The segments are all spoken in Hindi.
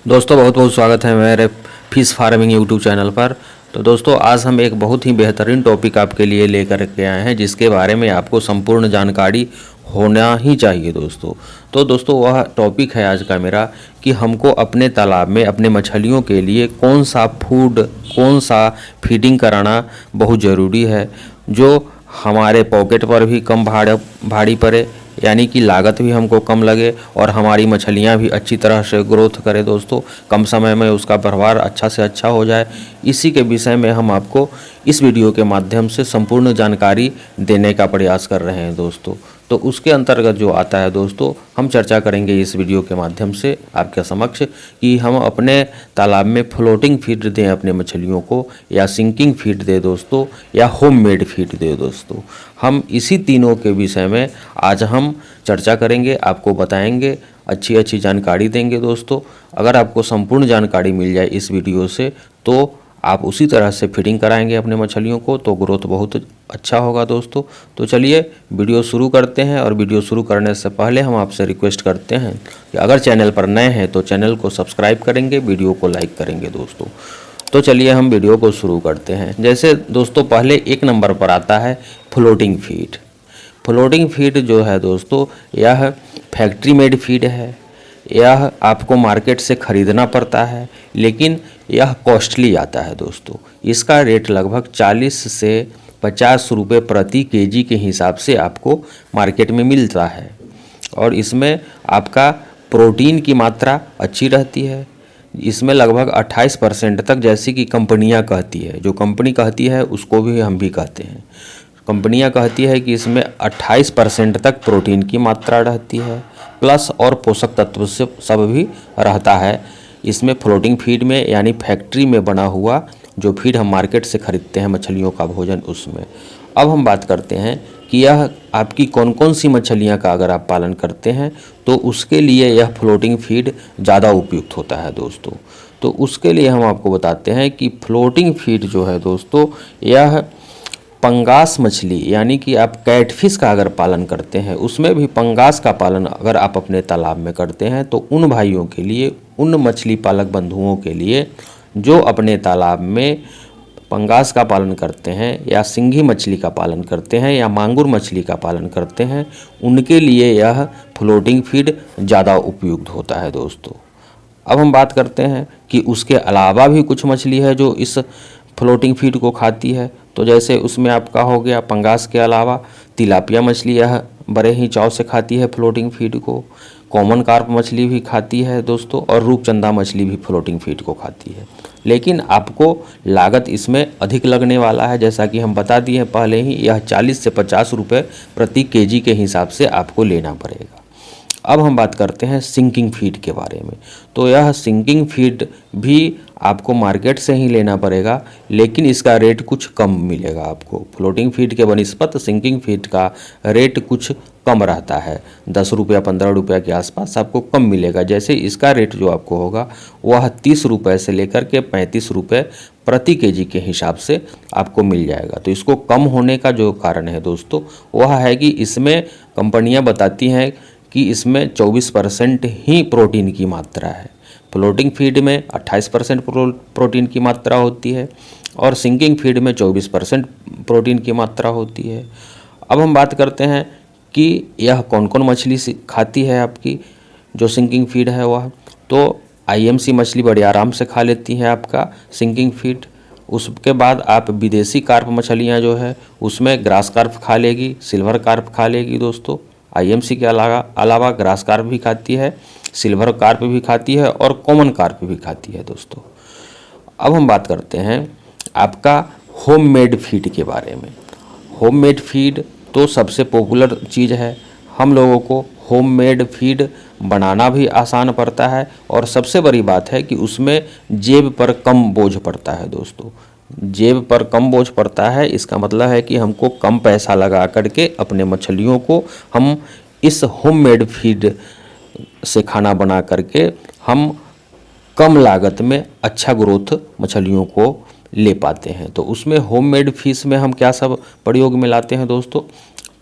दोस्तों बहुत बहुत स्वागत है मेरे फिश फार्मिंग यूट्यूब चैनल पर। तो दोस्तों आज हम एक बहुत ही बेहतरीन टॉपिक आपके लिए लेकर के आए हैं जिसके बारे में आपको संपूर्ण जानकारी होना ही चाहिए दोस्तों। तो दोस्तों वह टॉपिक है आज का मेरा कि हमको अपने तालाब में अपने मछलियों के लिए कौन सा फूड कौन सा फीडिंग कराना बहुत ज़रूरी है, जो हमारे पॉकेट पर भी कम भारी पड़े, यानी कि लागत भी हमको कम लगे और हमारी मछलियां भी अच्छी तरह से ग्रोथ करें दोस्तों, कम समय में उसका व्यवहार अच्छा से अच्छा हो जाए। इसी के विषय में हम आपको इस वीडियो के माध्यम से संपूर्ण जानकारी देने का प्रयास कर रहे हैं दोस्तों। तो उसके अंतर्गत जो आता है दोस्तों, हम चर्चा करेंगे इस वीडियो के माध्यम से आपके समक्ष कि हम अपने तालाब में फ्लोटिंग फीड दें अपने मछलियों को, या सिंकिंग फीड दे दोस्तों, या होममेड फीड दे दोस्तों। हम इसी तीनों के विषय में आज हम चर्चा करेंगे, आपको बताएंगे, अच्छी अच्छी जानकारी देंगे दोस्तों। अगर आपको संपूर्ण जानकारी मिल जाए इस वीडियो से तो आप उसी तरह से फीडिंग कराएंगे अपने मछलियों को तो ग्रोथ बहुत अच्छा होगा दोस्तों। तो चलिए वीडियो शुरू करते हैं, और वीडियो शुरू करने से पहले हम आपसे रिक्वेस्ट करते हैं कि अगर चैनल पर नए हैं तो चैनल को सब्सक्राइब करेंगे, वीडियो को लाइक करेंगे दोस्तों। तो चलिए हम वीडियो को शुरू करते हैं। जैसे दोस्तों पहले एक नंबर पर आता है फ्लोटिंग फीड। फ्लोटिंग फीड जो है दोस्तों, यह फैक्ट्री मेड फीड है। यह आपको मार्केट से ख़रीदना पड़ता है, लेकिन यह कॉस्टली आता है दोस्तों। इसका रेट लगभग 40 से 50 रुपये प्रति केजी के हिसाब से आपको मार्केट में मिलता है, और इसमें आपका प्रोटीन की मात्रा अच्छी रहती है। इसमें लगभग 28% तक, जैसी कि कंपनियां कहती है, जो कंपनी कहती है उसको भी हम भी कहते हैं, कंपनियां कहती है कि इसमें 28% तक प्रोटीन की मात्रा रहती है, प्लस और पोषक तत्व से सब भी रहता है इसमें फ्लोटिंग फीड में, यानी फैक्ट्री में बना हुआ जो फीड हम मार्केट से ख़रीदते हैं मछलियों का भोजन उसमें। अब हम बात करते हैं कि यह आपकी कौन कौन सी मछलियां का अगर आप पालन करते हैं तो उसके लिए यह फ्लोटिंग फीड ज़्यादा उपयुक्त होता है दोस्तों। तो उसके लिए हम आपको बताते हैं कि फ्लोटिंग फीड जो है दोस्तों, यह पंगास मछली, यानी कि आप कैटफिश का अगर पालन करते हैं, उसमें भी पंगास का पालन अगर आप अपने तालाब में करते हैं तो उन भाइयों के लिए, उन मछली पालक बंधुओं के लिए जो अपने तालाब में पंगास का पालन करते हैं, या सिंघी मछली का पालन करते हैं, या मांगुर मछली का पालन करते हैं, उनके लिए यह फ्लोटिंग फीड ज़्यादा उपयुक्त होता है दोस्तों। अब हम बात करते हैं कि उसके अलावा भी कुछ मछली है जो इस फ्लोटिंग फीड को खाती है। तो जैसे उसमें आपका हो गया पंगास के अलावा तिलापिया मछली, यह बड़े ही चाव से खाती है फ्लोटिंग फीड को। कॉमन कार्प मछली भी खाती है दोस्तों, और रूपचंदा मछली भी फ्लोटिंग फीड को खाती है। लेकिन आपको लागत इसमें अधिक लगने वाला है, जैसा कि हम बता दिए हैं पहले ही, यह 40 से 50 रुपये प्रति केजी के हिसाब से आपको लेना पड़ेगा। अब हम बात करते हैं सिंकिंग फीड के बारे में। तो यह सिंकिंग फीड भी आपको मार्केट से ही लेना पड़ेगा, लेकिन इसका रेट कुछ कम मिलेगा आपको। फ्लोटिंग फीड के बनिस्पत सिंकिंग फीड का रेट कुछ कम रहता है, 10 रुपया 15 रुपया के आसपास आपको कम मिलेगा। जैसे इसका रेट जो आपको होगा वह 30 रुपये से लेकर के 35 रुपये प्रति केजी के हिसाब से आपको मिल जाएगा। तो इसको कम होने का जो कारण है दोस्तों, वह है कि इसमें कंपनियां बताती हैं कि इसमें 24% ही प्रोटीन की मात्रा है। फ्लोटिंग फीड में 28% प्रोटीन की मात्रा होती है, और सिंकिंग फीड में 24% प्रोटीन की मात्रा होती है। अब हम बात करते हैं कि यह कौन कौन मछली खाती है आपकी जो सिंकिंग फीड है वह। तो आईएमसी मछली बड़े आराम से खा लेती है आपका सिंकिंग फीड। उसके बाद आप विदेशी कार्प मछलियाँ जो है उसमें ग्रास कार्प खा लेगी, सिल्वर कार्प खा लेगी दोस्तों। आईएमसी के अलावा ग्रास कार्प भी खाती है, सिल्वर कार्प भी खाती है, और कॉमन कार्प भी खाती है दोस्तों। अब हम बात करते हैं आपका होममेड फीड के बारे में। होममेड फीड तो सबसे पॉपुलर चीज़ है। हम लोगों को होममेड फीड बनाना भी आसान पड़ता है, और सबसे बड़ी बात है कि उसमें जेब पर कम बोझ पड़ता है दोस्तों। जेब पर कम बोझ पड़ता है, इसका मतलब है कि हमको कम पैसा लगा करके अपने मछलियों को हम इस होममेड फीड से खाना बना करके हम कम लागत में अच्छा ग्रोथ मछलियों को ले पाते हैं। तो उसमें होममेड फिश में हम क्या सब प्रयोग में लाते हैं दोस्तों।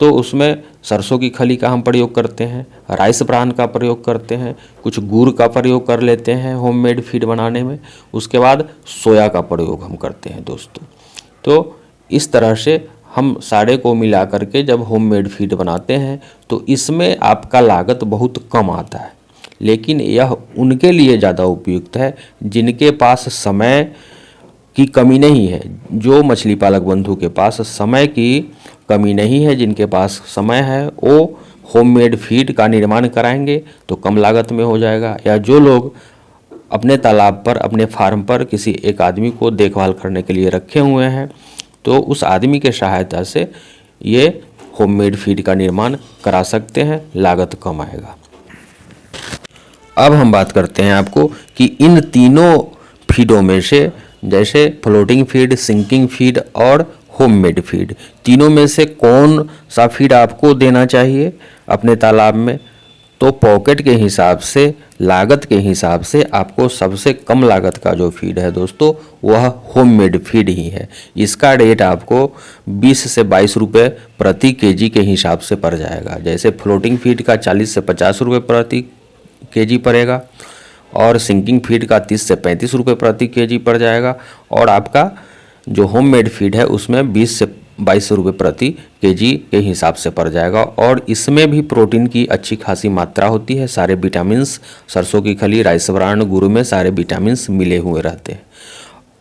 तो उसमें सरसों की खली का हम प्रयोग करते हैं, राइस ब्रान का प्रयोग करते हैं, कुछ गुड़ का प्रयोग कर लेते हैं होममेड फीड बनाने में, उसके बाद सोया का प्रयोग हम करते हैं दोस्तों। तो इस तरह से हम सारे को मिला करके जब होममेड फीड बनाते हैं तो इसमें आपका लागत बहुत कम आता है, लेकिन यह उनके लिए ज़्यादा उपयुक्त है जिनके पास समय की कमी नहीं है। जो मछली पालक बंधु के पास समय की कमी नहीं है, जिनके पास समय है, वो होममेड फीड का निर्माण कराएंगे तो कम लागत में हो जाएगा। या जो लोग अपने तालाब पर, अपने फार्म पर किसी एक आदमी को देखभाल करने के लिए रखे हुए हैं तो उस आदमी के सहायता से ये होममेड फीड का निर्माण करा सकते हैं, लागत कम आएगा। अब हम बात करते हैं आपको कि इन तीनों फीडों में से, जैसे फ्लोटिंग फीड, सिंकिंग फीड और होममेड फीड, तीनों में से कौन सा फीड आपको देना चाहिए अपने तालाब में। तो पॉकेट के हिसाब से, लागत के हिसाब से आपको सबसे कम लागत का जो फीड है दोस्तों वह होममेड फीड ही है। इसका रेट आपको 20 से 22 रुपये प्रति केजी के हिसाब से पड़ जाएगा। जैसे फ्लोटिंग फीड का 40 से 50 रुपये प्रति केजी पड़ेगा और सिंकिंग फीड का 30 से 35 रुपये प्रति केजी पड़ जाएगा, और आपका जो होममेड फीड है उसमें 20 से 22 रुपये प्रति केजी के हिसाब से पड़ जाएगा। और इसमें भी प्रोटीन की अच्छी खासी मात्रा होती है, सारे विटामिन्स, सरसों की खली, राइस ब्रान, गुड़ में सारे विटामिन्स मिले हुए रहते हैं।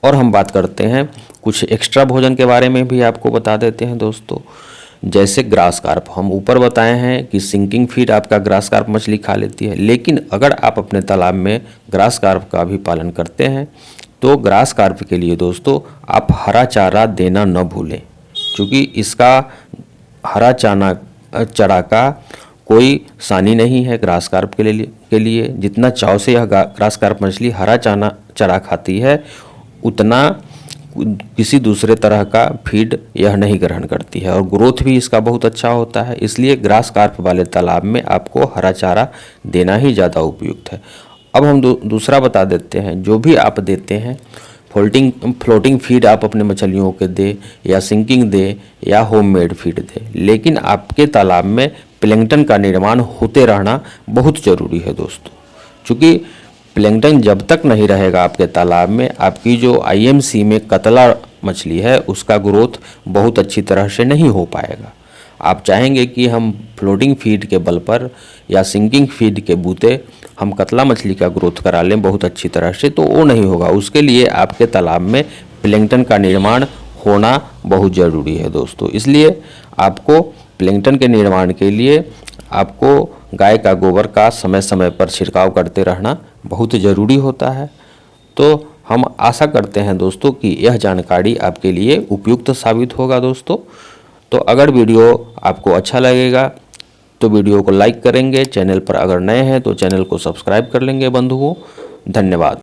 और हम बात करते हैं कुछ एक्स्ट्रा भोजन के बारे में भी आपको बता देते हैं दोस्तों। जैसे ग्रास कार्प, हम ऊपर बताए हैं कि सिंकिंग फीड आपका ग्रास कार्प मछली खा लेती है, लेकिन अगर आप अपने तालाब में ग्रास कार्प का भी पालन करते हैं तो ग्रास कार्प के लिए दोस्तों आप हरा चारा देना न भूलें, क्योंकि इसका हरा चारा का कोई सानी नहीं है ग्रास कार्प के लिए। जितना चाव से यह ग्रास कार्प मछली हरा चारा खाती है उतना किसी दूसरे तरह का फीड यह नहीं ग्रहण करती है, और ग्रोथ भी इसका बहुत अच्छा होता है। इसलिए ग्रास कार्प वाले तालाब में आपको हरा चारा देना ही ज़्यादा उपयुक्त है। अब हम दूसरा बता देते हैं, जो भी आप देते हैं फ्लोटिंग फीड आप अपने मछलियों के दे, या सिंकिंग दे, या होममेड फीड दे, लेकिन आपके तालाब में प्लैंकटन का निर्माण होते रहना बहुत ज़रूरी है दोस्तों। चूँकि प्लैंकटन जब तक नहीं रहेगा आपके तालाब में, आपकी जो IMC में कतला मछली है उसका ग्रोथ बहुत अच्छी तरह से नहीं हो पाएगा। आप चाहेंगे कि हम फ्लोटिंग फीड के बल पर या सिंकिंग फीड के बूते हम कतला मछली का ग्रोथ करा लें बहुत अच्छी तरह से, तो वो नहीं होगा। उसके लिए आपके तालाब में प्लैंकटन का निर्माण होना बहुत ज़रूरी है दोस्तों। इसलिए आपको प्लैंकटन के निर्माण के लिए आपको गाय का गोबर का समय समय पर छिड़काव करते रहना बहुत ज़रूरी होता है। तो हम आशा करते हैं दोस्तों कि यह जानकारी आपके लिए उपयुक्त साबित होगा दोस्तों। तो अगर वीडियो आपको अच्छा लगेगा तो वीडियो को लाइक करेंगे, चैनल पर अगर नए हैं तो चैनल को सब्सक्राइब कर लेंगे बंधुओं। धन्यवाद।